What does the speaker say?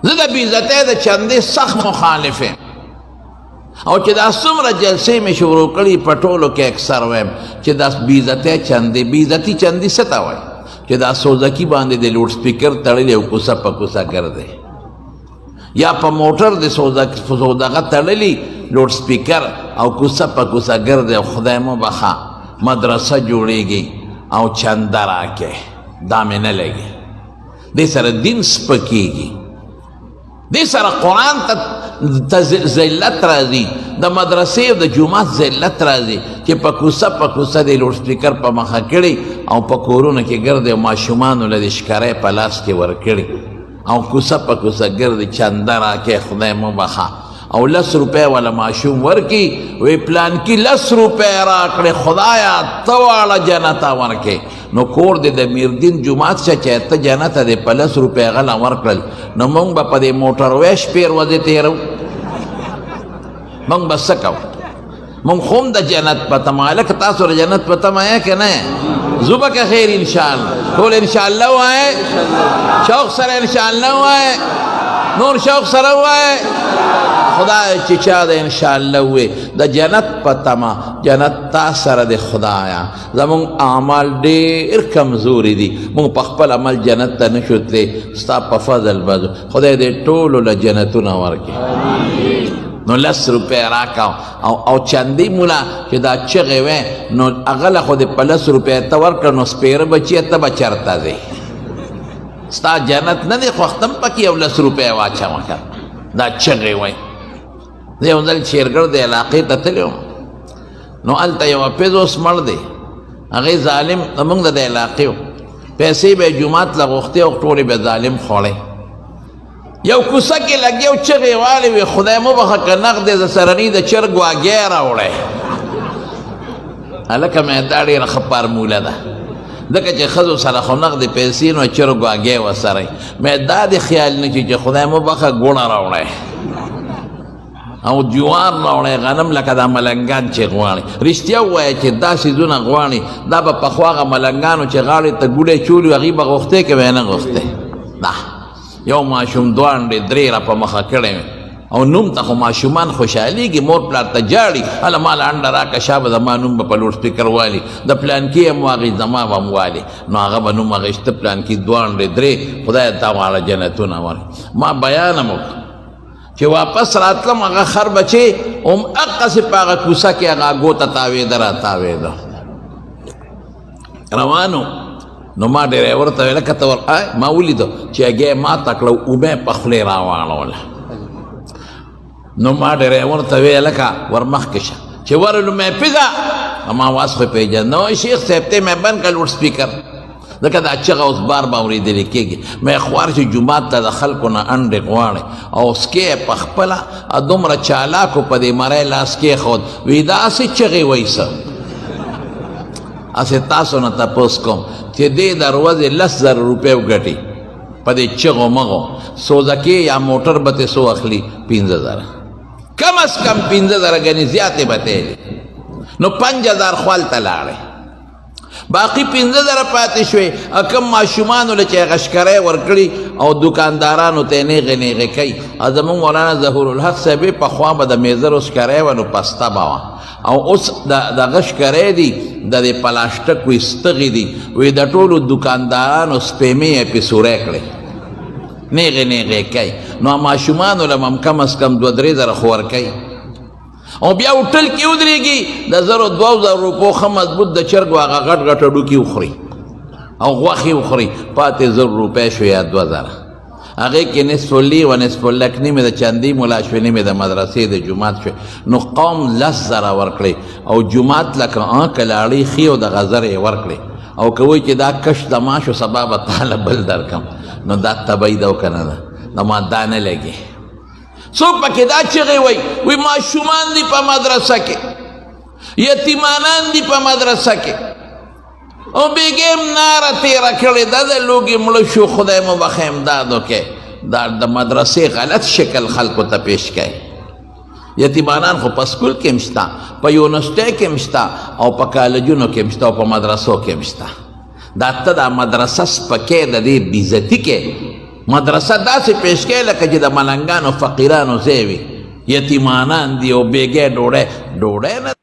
زه د بېعزتۍ د چندې سخت مخالف یم او چې دا څومره جلسې مې شروع کړي په ټولو کې اکثر وایم چې دا بېعزتۍ چندې بېعزتي چندې څه ته وایي چې دا سوزکي باندې د لوډ سپیکر تړلی او کوڅه په کوڅه ګرځي یا په موټر د سوداغه تړلی لوډ سپیکر او کوڅه په کوڅه ګرځي او خدای مو بخا مدرسه جوړیږي او چنده راکې دا مې نه لګي دې سره دین سپکیږي دې سره قرآن ته ذلت راځي د مدرسې او د جومات ذلت راځي چې په کوڅه د لوډ سپیکر په مخه کړي او په کورونو کې ګرځي او ماشومانو له د شکرۍ په لاس کې ورکړي او کوڅه په کوڅه ګرځي چنده راکې خدای مو بخا او 10 روپۍ والا ماشوم ورکي وی پلان کې 10 روپۍ راکړې خدایا ته واړه جنته ورکې نو کور دې د میردین جومات شه چې ته جنته دې په 10 روپۍ غله ورکړل نو موږ به په دې موټر وې شپې ورځې تېرو موږ به څه کوو موږ خو هم د جنت په تمه هلک تاسو د جنت په تمه یې که نه زو به که خیر انشاءالله ټول انشاءالله وایې شوق سره انشاءالله وایې نور شوق سره وایې خدای چې چا د انشاءالله وې د جنت په تمه جنت تا سره د خدایا زمونږ اعمال ډېر کمزوري دي مونږ په خپل عمل جنت ته نشو تللی ستا په فضل به خدای دې ټولو له جنتونه ورکړي نو 10 روپۍ راکا او چندې مولا چې دا چغې وې نو هغه له خو دې په 10 روپۍ ته ورکړه نو سپېره بچیه ته به چېرته ځې ستا جنت نه دی خوښتم پکې یو 10 روپۍ واچوه که دا چغې وې زه یو ځل شیرګړ د علاقې ته تللی وم نو هلته یو اپیز اوس مړ دی هغې ظالم زمونږ د علاقې و پیسې به یې جومات له غوښتې او ټولې به ظالم خوړی یو کوڅه کې لګي او چغې والې وې خدای مو بخښه که نغد یې د سرني د چرګ واګی راوړی هلکه مې دا ډېره ښه فارموله ده ځکه چې ښځو سره خو نغدې پیسې نو چرګ واګی ورسره مې دا دې خیال نه چې خدای مو بخښه ګوڼه راوړی او جوار راوړی غنم لکه دا ملنګان چې غواړي رښتیا ووایه چې دا سیزونه غواړي دا به پخوا هغه ملنګانو چې غاړې ته ګوډې چولي هغې به غوښتې که به یې نه غوښتې نه یو ماشوم دوانډې درې را په مخه کړی وې او نوم ته خو ماشومان خوشحالېږي مور پلار ته جاړي هله ماله انډه راکړه شا به زما نوم به په لوډ سپیکر والي د پلانکي هم واغې زما به هم والي نو هغه به نوم اخېسته پلانکي دوانډې درې خدای تا واړه جنتونه ورکړي ما بیان هم وکړه چې واپس راتلم هغه خر بچې هم هغسې په هغه کوڅه کې هغه اګو ته تاوېده را تاوېده روانو نو ما ډریور ته ویل لکه ته ما ولیدو چې هګۍ ماته کړه اوبه په خولې راواړوله نو ما ډریور ته ویل لکه ور مخکې شه چې ورلو مې پیزا ما واس خو پیژن نو شیخ صاحب ته مې بند کړه لوډ سپیکر ځکه دا چغه اوس بار به اورېدلې کېږي مې خوار چې جومات ته د خلکو نه انډې غواړي او سکې یې په خپله دومره چالاکو په دې مری لاس کېښود وی داسې چغې وایي څه اسې تاسو نه تپوس کوم چې دې د ورځې 10,000 روپۍ وګټي په دې چغو مغو سوزکې یا موټر به ترې څو اخلي 15,000 کم از کم 15,000 ګنې زیاتې به تېلې نو 5,000 خوال ته لاړې باقي 15,000 پاتې شوې کم ماشومانو له چې هغه شکرۍ ورکړي او دکاندارانو ته یې نیغې نیغې کوي زمونږ مولانا ظهورالحق صاحب پخوا به د میزرو شکرۍ وه نو پسته به وه او اوس دغه شکرۍ دي د دې پلاسټک وي ستغې دي وی د ټولو دکاندارانو سپېمې یې پې سوری کړې نیغې نیغې کوي نو ماشومانو له هم کم از کم 2-3 زره خو ورکوي او بیا هوټل کې ودرېږي د 1,000-2,000 روپو ښه مضبوط د چرګو هغه غټ غټ هډوکي وخوري او غوښې وخوري پاتې 1,000 روپۍ شو یا 2,000 هغې کې نصف اللی و نصف اللک نیمې د چندې ملا شوې نیمې د مدرسې د جومات شوې نو قوم 10,000 ورکړې او جومات لکه کلاړې ښې او د غزر یې ورکړې او که وایي چې دا کش د ما شو سبا به تاله بل درکم نو دا تبعی ده او که نه ده د ما دا نه لګي څوک پکې دا چغې وایي ماشومان دي په مدرسه کې یتیمانان دي په مدرسه کې او بیګې هم ناره تېره کړې ده د لوږې مړه شو خدای مو بخښه امداد وکړي دا د مدرسې غلط شکل خلکو ته پیش کوي یتیمانان خو په سکول کې هم شته په یونیورسټۍ کې هم شته او په کالجونو کې هم شته او په مدرسو کې هم شته دا ته دا مدرسه سپکې د دې بېعزتي کې مدرسه داسې پیش کوي لکه چې د ملنګانو فقیرانو ځای وي یتیمانان دي او بېګی ډوډۍ نه